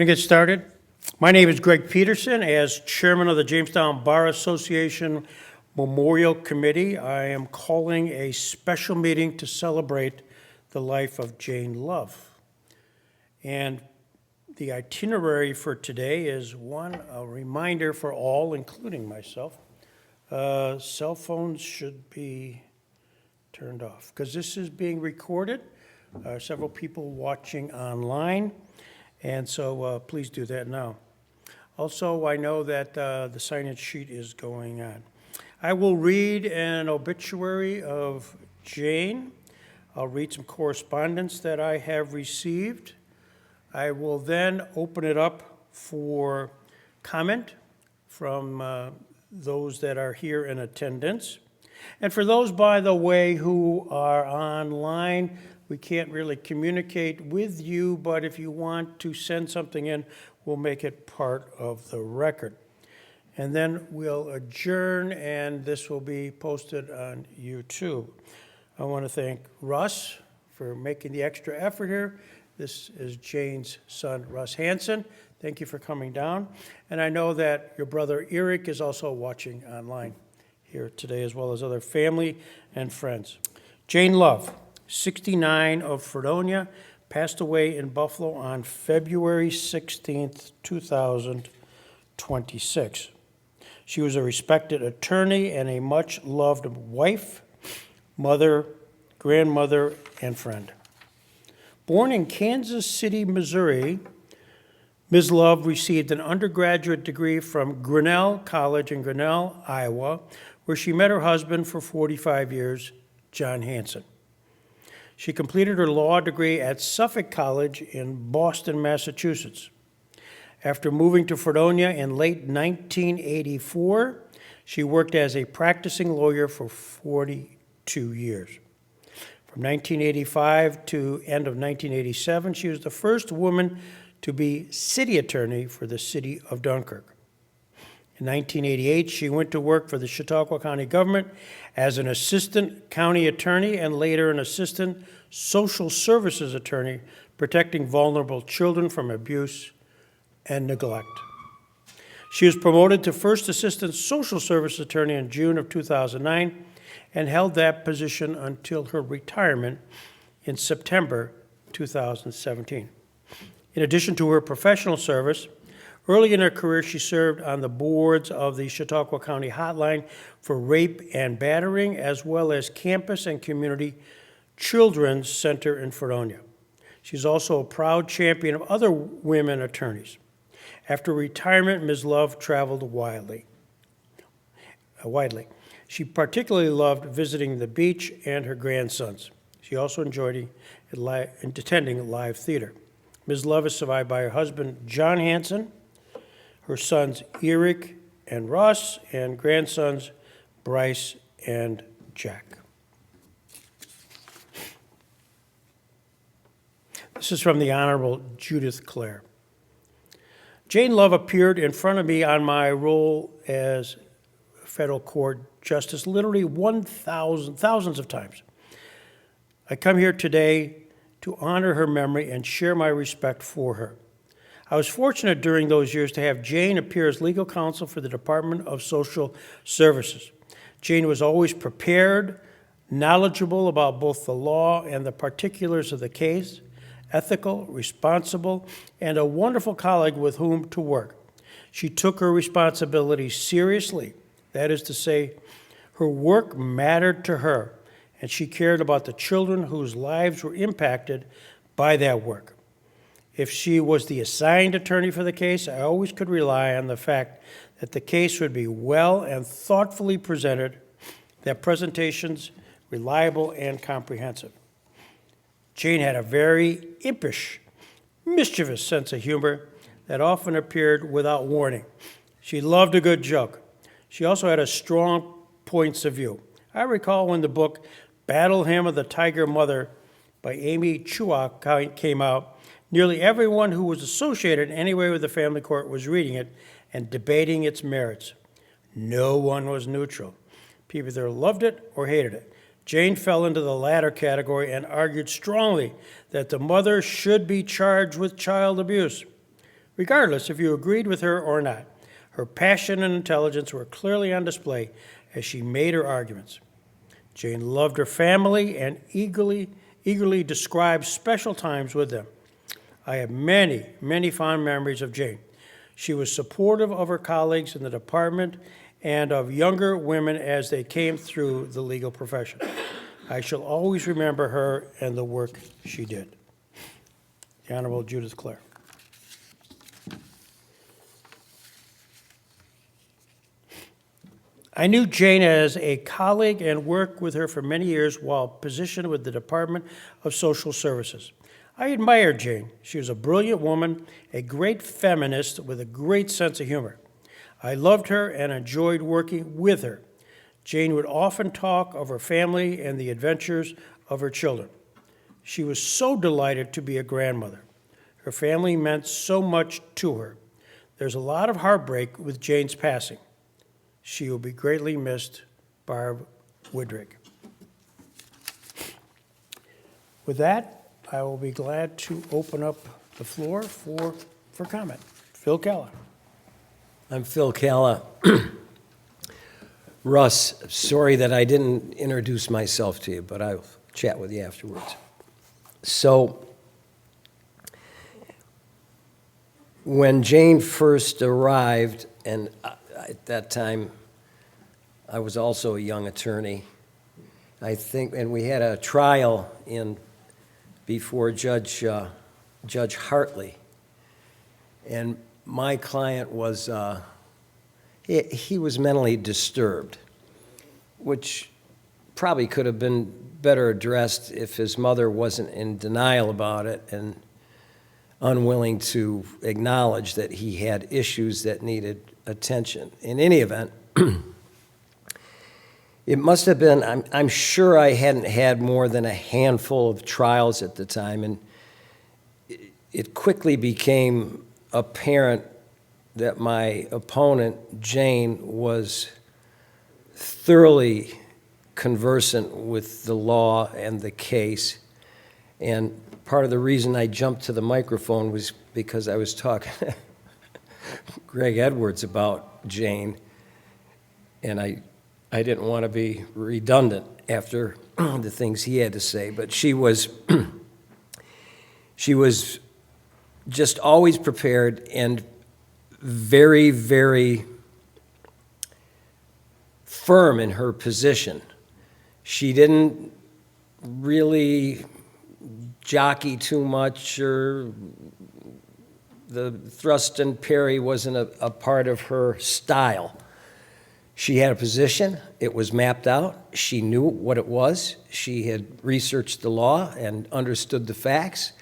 going to get started. My name is Greg Peterson. As chairman of the Jamestown Bar Association Memorial Committee, I am calling a special meeting to celebrate the life of Jane Love. And the itinerary for today is a reminder for all, including myself, cell phones should be turned off because this is being recorded. Several people watching online, and so please do that now. Also, I know that the sign-in sheet is going on. I will read an obituary of Jane. I'll read some correspondence that I have received. I will then open it up for comment from those that are here in attendance. And for those, by the way, who are online, we can't really communicate with you, but if you want to send something in, we'll make it part of the record. And then we'll adjourn, and this will be posted on YouTube. I want to thank Russ for making the extra effort here. This is Jane's son, Russ Hansen. Thank you for coming down. And I know that your brother Eric is also watching online here today, as well as other family and friends. Jane Love, 69, of Fredonia, passed away in Buffalo on February 16th, 2026. She was a respected attorney and a much-loved wife, mother, grandmother, and friend. Born in Kansas City, Missouri, Ms. Love received an undergraduate degree from Grinnell College in Grinnell, Iowa, where she met her husband for 45 years, John Hansen. She completed her law degree at Suffolk College in Boston, Massachusetts. After moving to Fredonia in late 1984, she worked as a practicing lawyer for 42 years. From 1985 to end of 1987, she was the first woman to be city attorney for the city of Dunkirk. In 1988, she went to work for the Chautauqua County government as an assistant county attorney and later an assistant social services attorney, protecting vulnerable children from abuse and neglect. She was promoted to first assistant social service attorney in June of 2009 and held that position until her retirement in September 2017. In addition to her professional service, early in her career, she served on the boards of the Chautauqua County Hotline for Rape and Battering, as well as Campus and Community Children's Center in Fredonia. She's also a proud champion of other women attorneys. After retirement, Ms. Love traveled widely. She particularly loved visiting the beach and her grandsons. She also enjoyed attending live theater. Ms. Love is survived by her husband, John Hansen, her sons Eric and Russ, and grandsons Bryce and Jack. This is from the Honorable Judith Clare. Jane Love appeared in front of me on my role as federal court justice literally thousands of times. I come here today to honor her memory and share my respect for her. I was fortunate during those years to have Jane appear as legal counsel for the Department of Social Services. Jane was always prepared, knowledgeable about both the law and the particulars of the case, ethical, responsible, and a wonderful colleague with whom to work. She took her responsibilities seriously. That is to say, her work mattered to her, and she cared about the children whose lives were impacted by that work. If she was the assigned attorney for the case, I always could rely on the fact that the case would be well and thoughtfully presented, that presentations reliable and comprehensive. Jane had a very impish, mischievous sense of humor that often appeared without warning. She loved a good joke. She also had a strong points of view. I recall when the book Battle Hymn of the Tiger Mother by Amy Chua came out, nearly everyone who was associated in any way with the family court was reading it and debating its merits. No one was neutral. People either loved it or hated it. Jane fell into the latter category and argued strongly that the mother should be charged with child abuse. regardless if you agreed with her or not. Her passion and intelligence were clearly on display as she made her arguments. Jane loved her family and eagerly described special times with them. I have many fond memories of Jane. She was supportive of her colleagues in the department and of younger women as they came through the legal profession. I shall always remember her and the work she did. The Honorable Judith Clare. I knew Jane as a colleague and worked with her for many years while positioned with the Department of Social Services. I admired Jane. She was a brilliant woman, a great feminist with a great sense of humor. I loved her and enjoyed working with her. Jane would often talk of her family and the adventures of her children. She was so delighted to be a grandmother. Her family meant so much to her. There's a lot of heartbreak with Jane's passing. She will be greatly missed, Barb Woodrick. With that, I will be glad to open up the floor for comment. Phil Calla. I'm Phil Calla. Russ, sorry that I didn't introduce myself to you, but I'll chat with you afterwards. So, when Jane first arrived, and at that time, I was also a young attorney, I think, and we had a trial before Judge Hartley, and my client was, he was mentally disturbed, which probably could have been better addressed if his mother wasn't in denial about it and unwilling to acknowledge that he had issues that needed attention. In any event, it must have been, I'm sure I hadn't had more than a handful of trials at the time, and it quickly became apparent that my opponent, Jane, was thoroughly conversant with the law and the case. And part of the reason I jumped to the microphone was because I was talking to Greg Edwards about Jane, and I didn't want to be redundant after the things he had to say, but she was just always prepared and very firm in her position. She didn't really jockey too much, or the thrust and parry wasn't a part of her style. She had a position. It was mapped out. She knew what it was. She had researched the law and understood the facts,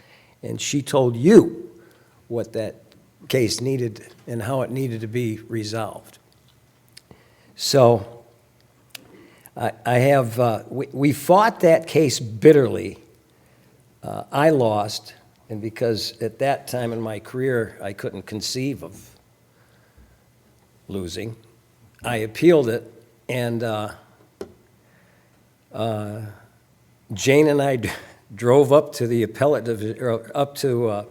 and she told you what that case needed and how it needed to be resolved. So we fought that case bitterly. I lost, and because at that time in my career I couldn't conceive of losing, I appealed it, and Jane and I drove up to the appellate division, or up to,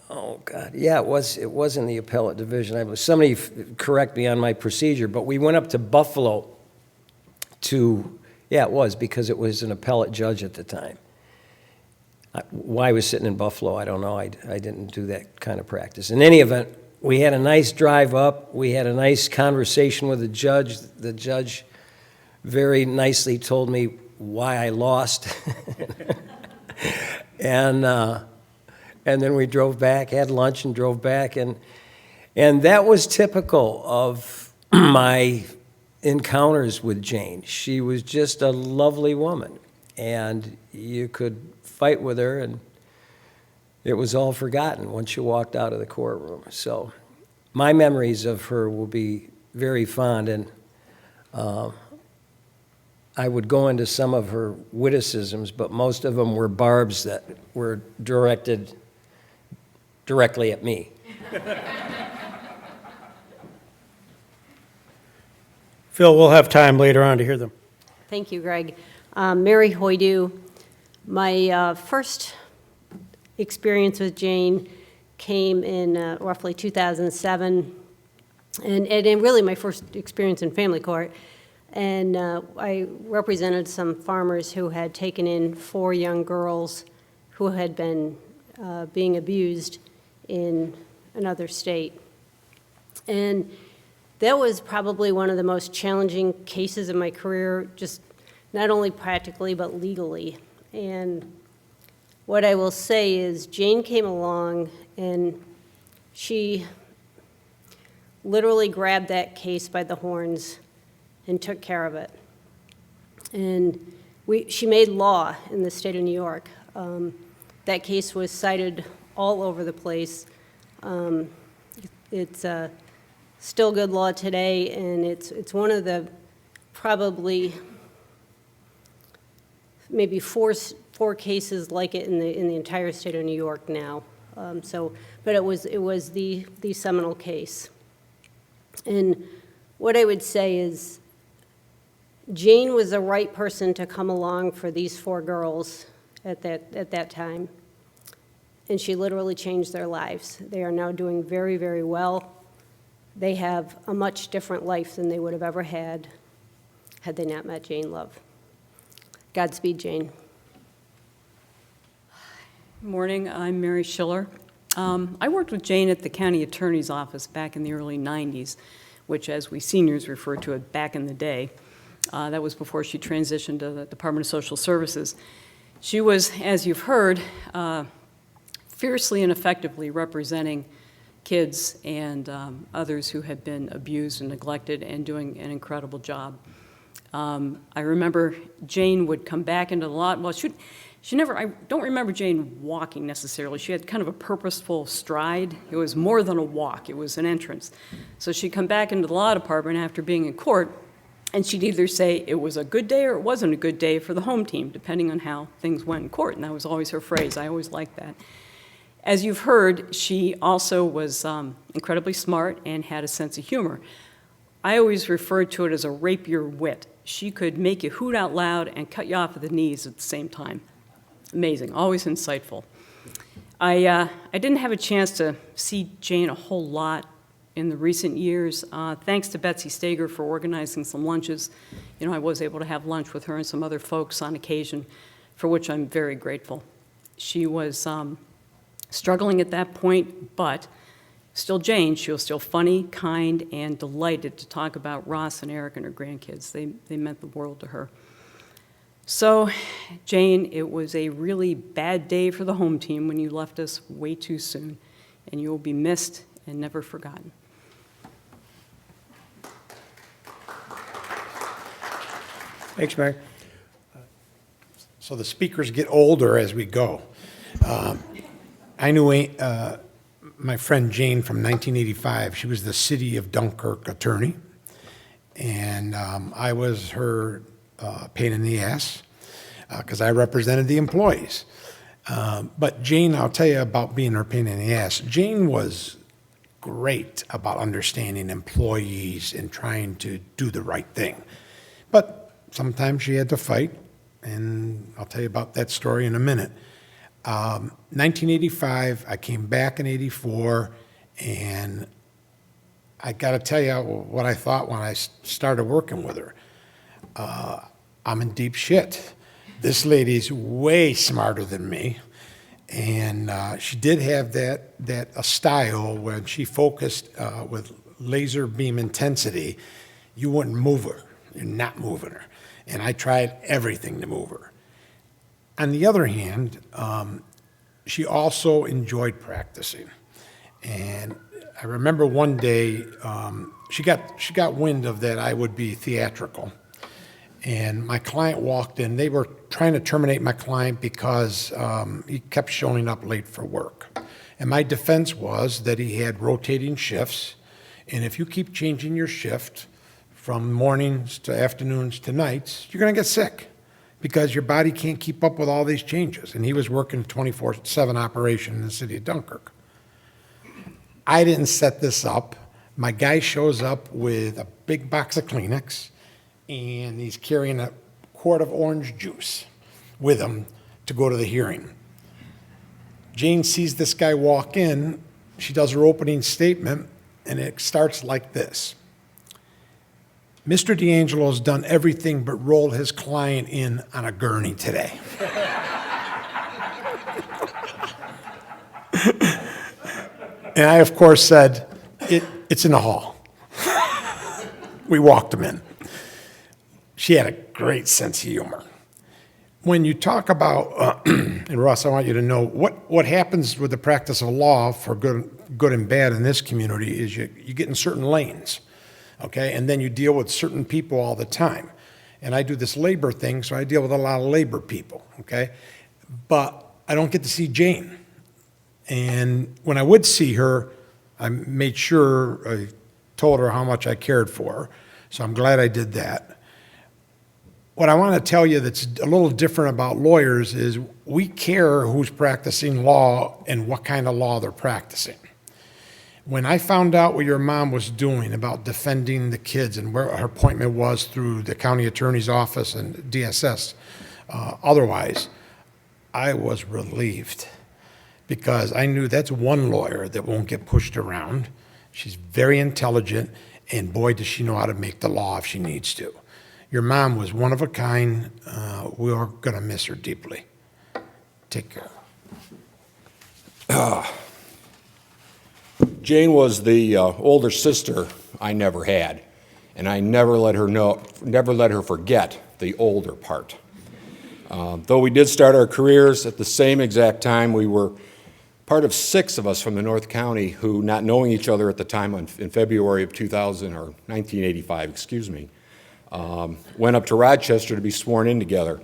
oh God, yeah, it was in the appellate division. Somebody correct me on my procedure, but we went up to Buffalo yeah, it was, because it was an appellate judge at the time. Why I was sitting in Buffalo, I don't know. I didn't do that kind of practice. In any event, we had a nice drive up. We had a nice conversation with the judge. The judge very nicely told me why I lost. And then we drove back, had lunch, and drove back. And that was typical of my encounters with Jane. She was just a lovely woman, and you could fight with her, and it was all forgotten once you walked out of the courtroom. So my memories of her will be very fond, and I would go into some of her witticisms, but most of them were barbs that were directed directly at me. Phil, we'll have time later on to hear them. Thank you, Greg. Mary Hoydu. My first experience with Jane came in roughly 2007, and really my first experience in family court. And I represented some farmers who had taken in 4 young girls who had been being abused in another state. And that was probably one of the most challenging cases of my career, just not only practically, but legally. And what I will say is Jane came along and she literally grabbed that case by the horns and took care of it. And she made law in the state of New York. That case was cited all over the place. It's still good law today, and it's one of the probably maybe four cases like it in the entire state of New York now. But it was the seminal case. And what I would say is Jane was the right person to come along for these 4 girls at that time. And she literally changed their lives. They are now doing very, very well. They have a much different life than they would have ever had they not met Jane Love. Godspeed, Jane. Morning, I'm Mary Schiller. I worked with Jane at the county attorney's office back in the early 90s, which as we seniors refer to it back in the day. That was before she transitioned to the Department of Social Services. She was, as you've heard, fiercely and effectively representing kids and others who had been abused and neglected and doing an incredible job. I remember Jane would come back into the lot. Well, she never, I don't remember Jane walking necessarily. She had kind of a purposeful stride. It was more than a walk. It was an entrance. So she'd come back into the law department after being in court, and she'd either say it was a good day or it wasn't a good day for the home team, depending on how things went in court. And that was always her phrase. I always liked that. As you've heard, she also was incredibly smart and had a sense of humor. I always referred to it as a rapier wit. She could make you hoot out loud and cut you off at the knees at the same time. Amazing, always insightful. I didn't have a chance to see Jane a whole lot in the recent years. Thanks to Betsy Stager for organizing some lunches. You know, I was able to have lunch with her and some other folks on occasion, for which I'm very grateful. She was struggling at that point, but still Jane. She was still funny, kind, and delighted to talk about Ross and Eric and her grandkids. They meant the world to her. So, Jane, it was a really bad day for the home team when you left us way too soon, and you will be missed and never forgotten. Thanks, Mary. So the speakers get older as we go. I knew my friend Jane from 1985. She was the city of Dunkirk attorney, and I was her pain in the ass because I represented the employees. But Jane, I'll tell you about being her pain in the ass. Jane was great about understanding employees and trying to do the right thing. But sometimes she had to fight, and I'll tell you about that story in a minute. 1985, I came back in 84, and I got to tell you what I thought when I started working with her. I'm in deep shit. This lady's way smarter than me, and she did have that style when she focused with laser beam intensity. You wouldn't move her. You're not moving her. And I tried everything to move her. On the other hand, she also enjoyed practicing. And I remember one day she got wind of that I would be theatrical. And my client walked in. They were trying to terminate my client because he kept showing up late for work. And my defense was that he had rotating shifts. And if you keep changing your shift from mornings to afternoons to nights, you're going to get sick because your body can't keep up with all these changes. And he was working 24/7 operation in the city of Dunkirk. I didn't set this up. My guy shows up with a big box of Kleenex, and he's carrying a quart of orange juice with him to go to the hearing. Jane sees this guy walk in, she does her opening statement, and it starts like this. Mr. D'Angelo has done everything but roll his client in on a gurney today. And I, of course, said, it's in the hall. We walked him in. She had a great sense of humor. When you talk about, and Russ, I want you to know, what happens with the practice of law for good and bad in this community is you get in certain lanes, okay? And then you deal with certain people all the time. And I do this labor thing, so I deal with a lot of labor people, okay? But I don't get to see Jane. And when I would see her, I made sure I told her how much I cared for her. So I'm glad I did that. What I want to tell you that's a little different about lawyers is we care who's practicing law and what kind of law they're practicing. When I found out what your mom was doing about defending the kids and where her appointment was through the county attorney's office and DSS, otherwise, I was relieved because I knew that's one lawyer that won't get pushed around. She's very intelligent, and boy, does she know how to make the law if she needs to. Your mom was one of a kind. We are going to miss her deeply. Take care. Jane was the older sister I never had, and I never let her forget the older part. Though we did start our careers at the same exact time, we were part of 6 of us from the North County who, not knowing each other at the time in February of 2000, or 1985, excuse me, went up to Rochester to be sworn in together.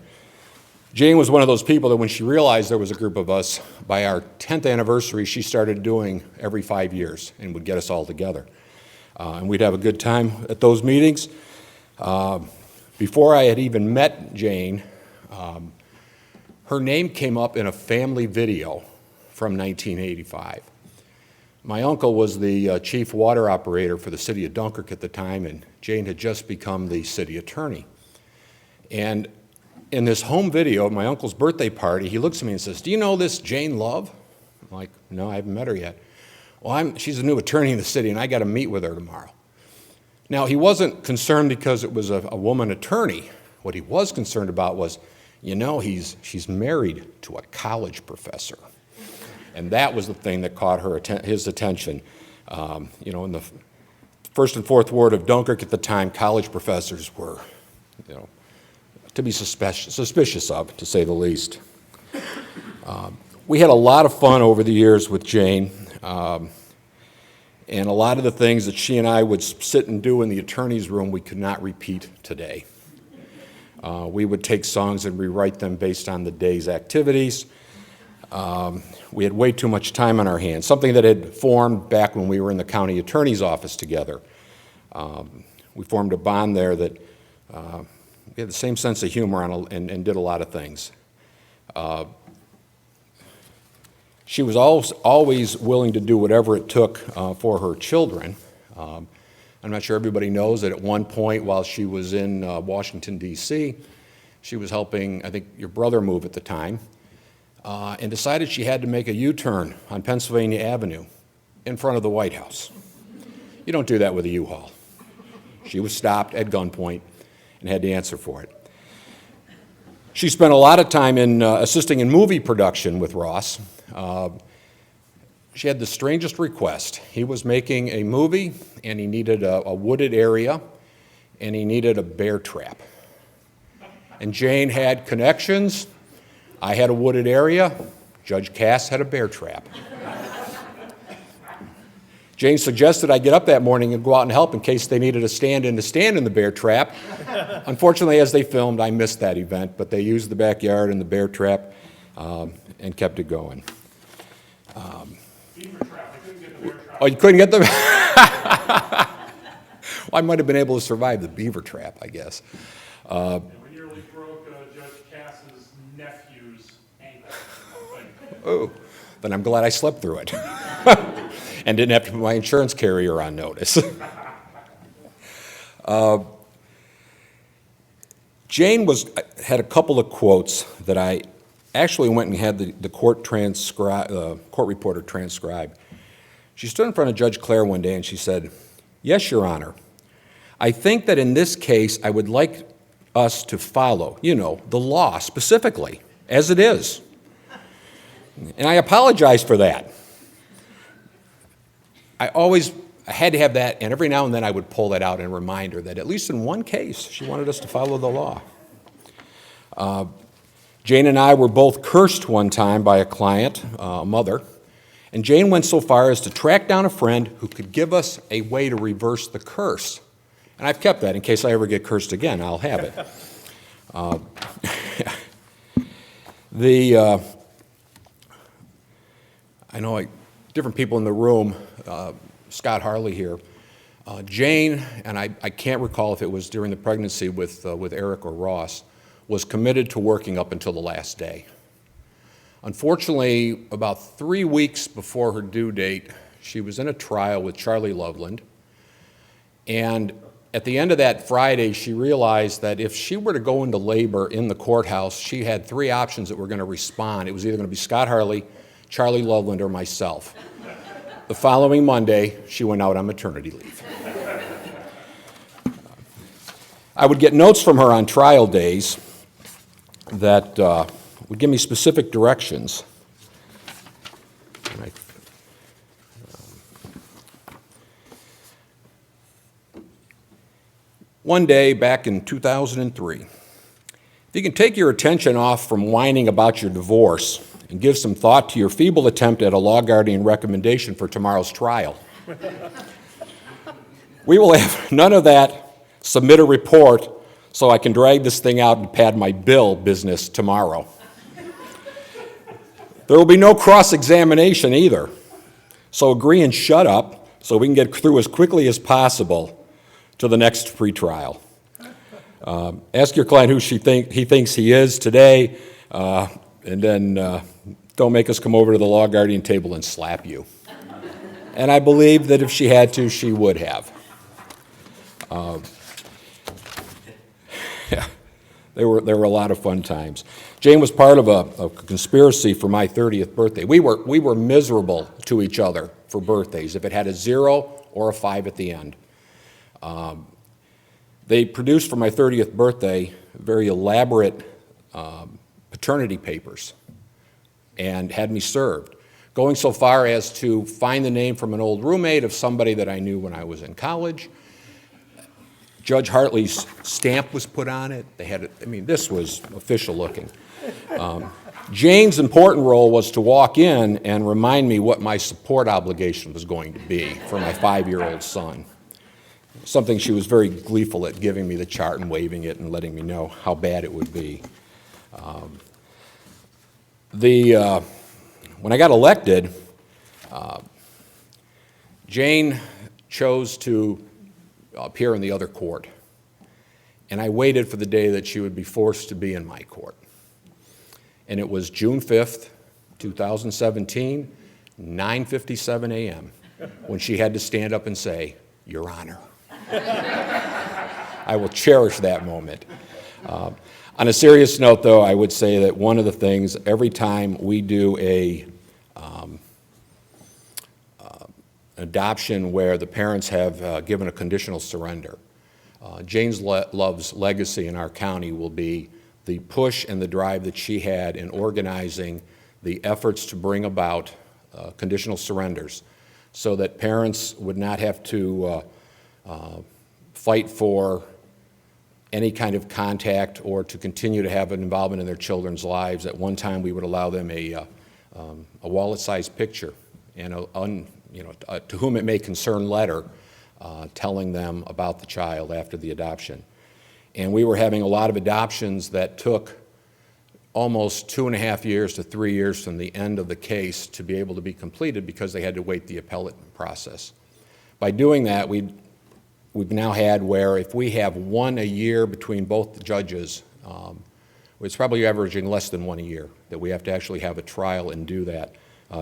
Jane was one of those people that when she realized there was a group of us, by our 10th anniversary, she started doing every 5 years and would get us all together. And we'd have a good time at those meetings. Before I had even met Jane, her name came up in a family video from 1985. My uncle was the chief water operator for the city of Dunkirk at the time, and Jane had just become the city attorney. And in this home video at my uncle's birthday party, he looks at me and says, "Do you know this Jane Love?" I'm like, "No, I haven't met her yet." "Well, she's a new attorney in the city, and I got to meet with her tomorrow." Now, he wasn't concerned because it was a woman attorney. What he was concerned about was, she's married to a college professor. And that was the thing that caught his attention. In the first and fourth ward of Dunkirk at the time, college professors were, to be suspicious of, to say the least. We had a lot of fun over the years with Jane, and a lot of the things that she and I would sit and do in the attorney's room we could not repeat today. We would take songs and rewrite them based on the day's activities. We had way too much time on our hands, something that had formed back when we were in the county attorney's office together. We formed a bond there that we had the same sense of humor and did a lot of things. She was always willing to do whatever it took for her children. I'm not sure everybody knows that at one point while she was in Washington, D.C., she was helping, I think, your brother move at the time, and decided she had to make a U-turn on Pennsylvania Avenue in front of the White House. You don't do that with a U-Haul. She was stopped at gunpoint and had to answer for it. She spent a lot of time in assisting in movie production with Ross. She had the strangest request. He was making a movie, and he needed a wooded area, and he needed a bear trap. And Jane had connections. I had a wooded area. Judge Cass had a bear trap. Jane suggested I get up that morning and go out and help in case they needed a stand-in to stand in the bear trap. Unfortunately, as they filmed, I missed that event, but they used the backyard and the bear trap and kept it going. Beaver trap. I couldn't get the bear trap. Oh, you couldn't get them? Well, I might have been able to survive the beaver trap, I guess. And we nearly broke Judge Cass's nephew's ankle. Oh, then I'm glad I slept through it and didn't have to put my insurance carrier on notice. Jane had a couple of quotes that I actually went and had the court reporter transcribe. She stood in front of Judge Clare one day and she said, "Yes, Your Honor, I think that in this case I would like us to follow, the law specifically, as it is." And I apologize for that. I had to have that, and every now and then I would pull that out and remind her that at least in one case, she wanted us to follow the law. Jane and I were both cursed one time by a client, a mother, and Jane went so far as to track down a friend who could give us a way to reverse the curse. And I've kept that in case I ever get cursed again, I'll have it. I know different people in the room, Scott Harley here, Jane, and I can't recall if it was during the pregnancy with Eric or Ross, was committed to working up until the last day. Unfortunately, about 3 weeks before her due date, she was in a trial with Charlie Loveland, and at the end of that Friday, she realized that if she were to go into labor in the courthouse, she had 3 options that were going to respond. It was either going to be Scott Harley, Charlie Loveland, or myself. The following Monday, she went out on maternity leave. I would get notes from her on trial days that would give me specific directions. One day back in 2003, if you can take your attention off from whining about your divorce and give some thought to your feeble attempt at a law guardian recommendation for tomorrow's trial. We will have none of that. Submit a report so I can drag this thing out and pad my bill business tomorrow. There will be no cross-examination either. So agree and shut up so we can get through as quickly as possible to the next pretrial. Ask your client who he thinks he is today, and then don't make us come over to the law guardian table and slap you. And I believe that if she had to, she would have. There were a lot of fun times. Jane was part of a conspiracy for my 30th birthday. We were miserable to each other for birthdays, if it had a 0 or a 5 at the end. They produced for my 30th birthday very elaborate paternity papers and had me served, going so far as to find the name from an old roommate of somebody that I knew when I was in college. Judge Hartley's stamp was put on it. This was official looking. Jane's important role was to walk in and remind me what my support obligation was going to be for my 5-year-old son. Something she was very gleeful at, giving me the chart and waving it and letting me know how bad it would be. When I got elected, Jane chose to appear in the other court, and I waited for the day that she would be forced to be in my court. And it was June 5th, 2017, 9:57 a.m., when she had to stand up and say, "Your Honor." I will cherish that moment. On a serious note, though, I would say that one of the things, every time we do an adoption where the parents have given a conditional surrender, Jane's Love's legacy in our county will be the push and the drive that she had in organizing the efforts to bring about conditional surrenders so that parents would not have to fight for any kind of contact or to continue to have an involvement in their children's lives. At one time, we would allow them a wallet-sized picture and a to whom it may concern letter telling them about the child after the adoption. And we were having a lot of adoptions that took almost 2.5 years to 3 years from the end of the case to be able to be completed because they had to wait the appellate process. By doing that, we've now had where if we have one a year between both the judges, it's probably averaging less than one a year, that we have to actually have a trial and do that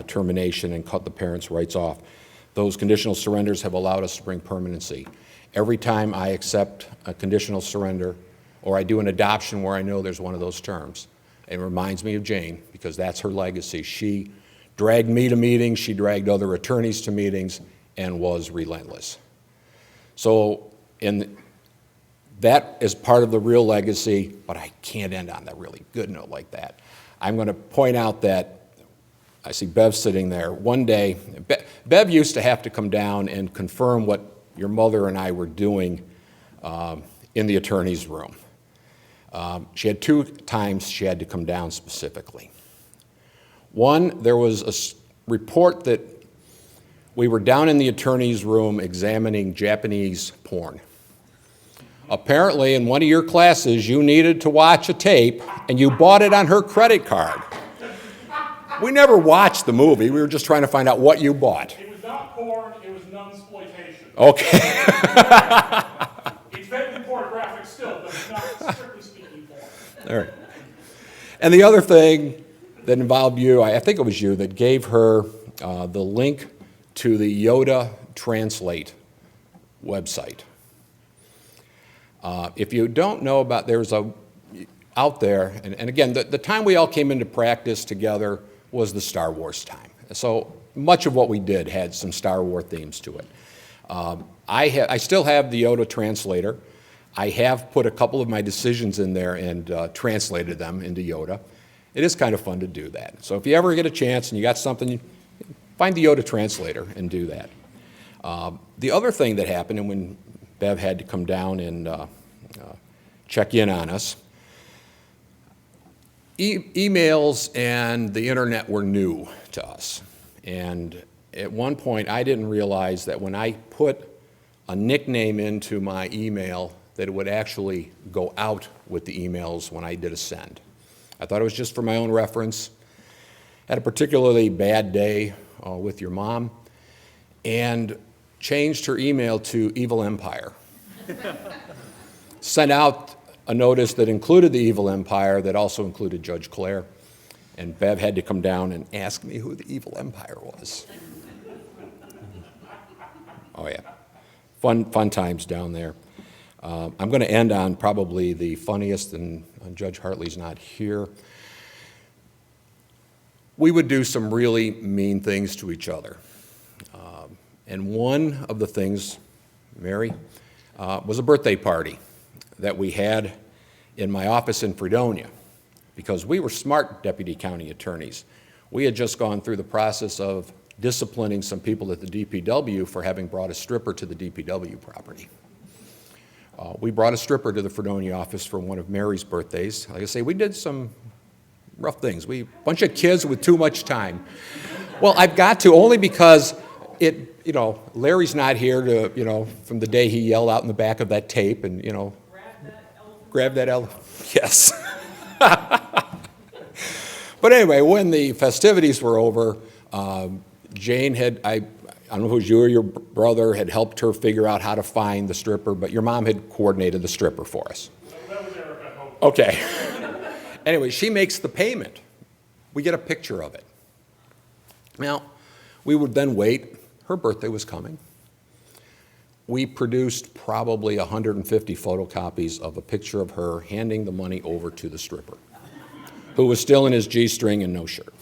termination and cut the parents' rights off. Those conditional surrenders have allowed us to bring permanency. Every time I accept a conditional surrender or I do an adoption where I know there's one of those terms, it reminds me of Jane because that's her legacy. She dragged me to meetings, she dragged other attorneys to meetings, and was relentless. So that is part of the real legacy, but I can't end on a really good note like that. I'm going to point out that I see Bev sitting there. One day, Bev used to have to come down and confirm what your mother and I were doing in the attorney's room. She had 2 times she had to come down specifically. One, there was a report that we were down in the attorney's room examining Japanese porn. Apparently, in one of your classes, you needed to watch a tape, and you bought it on her credit card. We never watched the movie. We were just trying to find out what you bought. It was not porn, it was nunsploitation. Okay. It's vaguely pornographic still, but it's not strictly speaking porn. All right. And the other thing that involved you, I think it was you, that gave her the link to the Yoda Translate website. If you don't know about, there's out there, and again, the time we all came into practice together was the Star Wars time. So much of what we did had some Star Wars themes to it. I still have the Yoda translator. I have put a couple of my decisions in there and translated them into Yoda. It is kind of fun to do that. So if you ever get a chance and you got something, find the Yoda translator and do that. The other thing that happened, and when Bev had to come down and check in on us, emails and the internet were new to us. And at one point, I didn't realize that when I put a nickname into my email, that it would actually go out with the emails when I did a send. I thought it was just for my own reference. Had a particularly bad day with your mom, and changed her email to Evil Empire. Sent out a notice that included the Evil Empire, that also included Judge Clare, and Bev had to come down and ask me who the Evil Empire was. Oh yeah, fun times down there. I'm going to end on probably the funniest, and Judge Hartley's not here. We would do some really mean things to each other. And one of the things, Mary, was a birthday party that we had in my office in Fredonia, because we were smart deputy county attorneys. We had just gone through the process of disciplining some people at the DPW for having brought a stripper to the DPW property. We brought a stripper to the Fredonia office for one of Mary's birthdays. Like I say, we did some rough things. A bunch of kids with too much time. Well, I've got to, only because Larry's not here to, from the day he yelled out in the back of that tape and, grab that elephant. Yes. But anyway, when the festivities were over, Jane I don't know if it was you or your brother, had helped her figure out how to find the stripper, but your mom had coordinated the stripper for us. That was Erica. Okay. Anyway, she makes the payment. We get a picture of it. Now, we would then wait. Her birthday was coming. We produced probably 150 photocopies of a picture of her handing the money over to the stripper, who was still in his G-string and no shirt.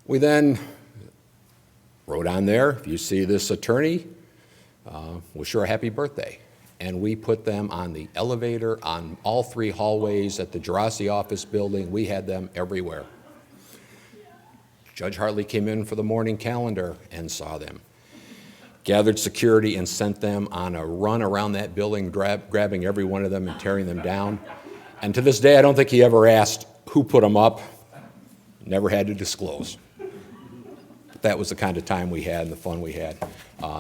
We then wrote on there, if you see this attorney, wish her a happy birthday. And we put them on the elevator, on all 3 hallways at the Gerasi office building. We had them everywhere. Judge Hartley came in for the morning calendar and saw them. Gathered security and sent them on a run around that building, grabbing every one of them and tearing them down. And to this day, I don't think he ever asked who put them up. Never had to disclose. That was the kind of time we had and the fun we had.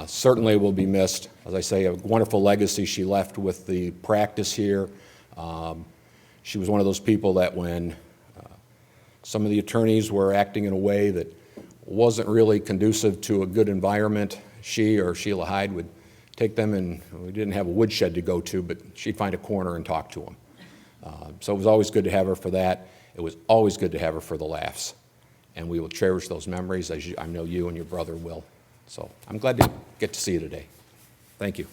Certainly will be missed. As I say, a wonderful legacy she left with the practice here. She was one of those people that when some of the attorneys were acting in a way that wasn't really conducive to a good environment, she or Sheila Hyde would take them, and we didn't have a woodshed to go to, but she'd find a corner and talk to them. So it was always good to have her for that. It was always good to have her for the laughs. And we will cherish those memories, as I know you and your brother will. So I'm glad to get to see you today. Thank you.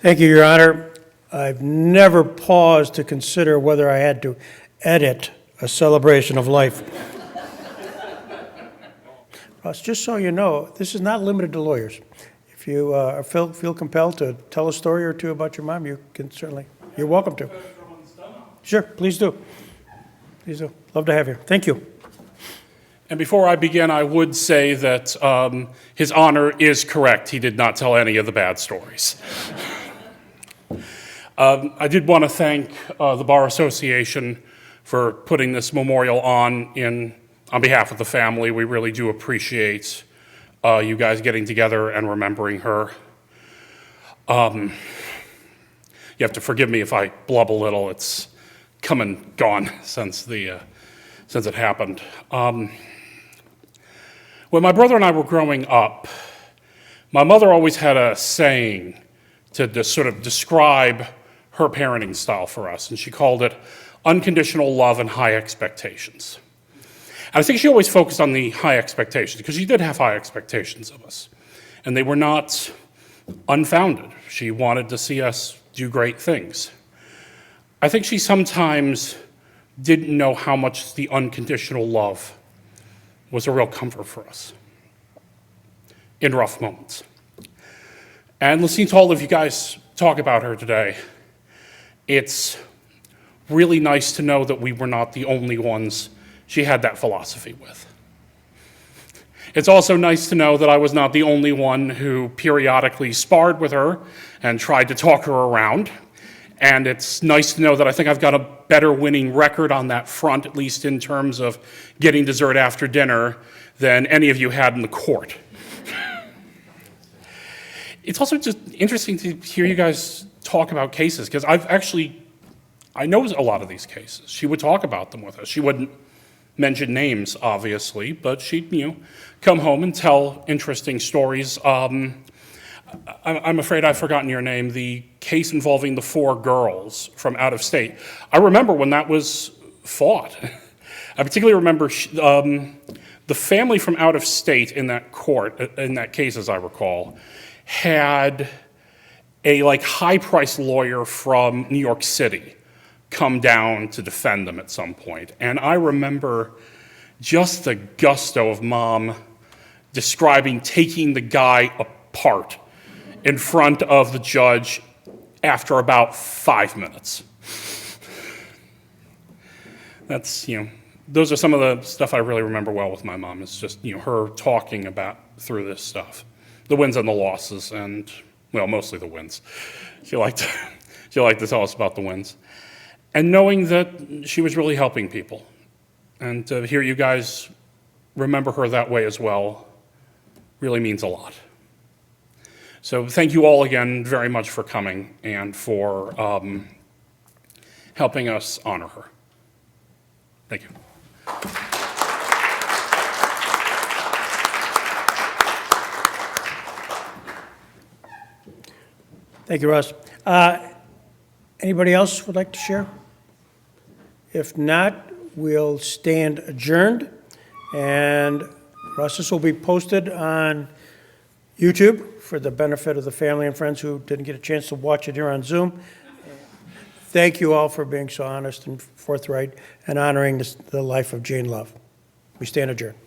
Thank you, Your Honor. I've never paused to consider whether I had to edit a celebration of life. Russ, just so you know, this is not limited to lawyers. If you feel compelled to tell a story or two about your mom, you can certainly, you're welcome to. Sure, please do. Please do. Love to have you. Thank you. And before I begin, I would say that His Honor is correct. He did not tell any of the bad stories. I did want to thank the Bar Association for putting this memorial on behalf of the family. We really do appreciate you guys getting together and remembering her. You have to forgive me if I blub a little. It's come and gone since it happened. When my brother and I were growing up, my mother always had a saying to sort of describe her parenting style for us, and she called it unconditional love and high expectations. And I think she always focused on the high expectations, because she did have high expectations of us, and they were not unfounded. She wanted to see us do great things. I think she sometimes didn't know how much the unconditional love was a real comfort for us in rough moments. And listening to all of you guys talk about her today, it's really nice to know that we were not the only ones she had that philosophy with. It's also nice to know that I was not the only one who periodically sparred with her and tried to talk her around. And it's nice to know that I think I've got a better winning record on that front, at least in terms of getting dessert after dinner, than any of you had in the court. It's also just interesting to hear you guys talk about cases, because I know a lot of these cases. She would talk about them with us. She wouldn't mention names, obviously, but she'd, come home and tell interesting stories. I'm afraid I've forgotten your name, the case involving the 4 girls from out of state. I remember when that was fought. I particularly remember the family from out of state in that court, in that case, as I recall, had a high-priced lawyer from New York City come down to defend them at some point. And I remember just the gusto of Mom describing taking the guy apart in front of the judge after about 5 minutes. That's, those are some of the stuff I really remember well with my mom. It's just, her talking about through this stuff. The wins and the losses, and, well, mostly the wins. She liked to tell us about the wins. And knowing that she was really helping people. And to hear you guys remember her that way as well really means a lot. So thank you all again very much for coming and for helping us honor her. Thank you. Thank you, Russ. Anybody else would like to share? If not, we'll stand adjourned. And Russ, this will be posted on YouTube for the benefit of the family and friends who didn't get a chance to watch it here on Zoom. Thank you all for being so honest and forthright and honoring the life of Jane Love. We stand adjourned.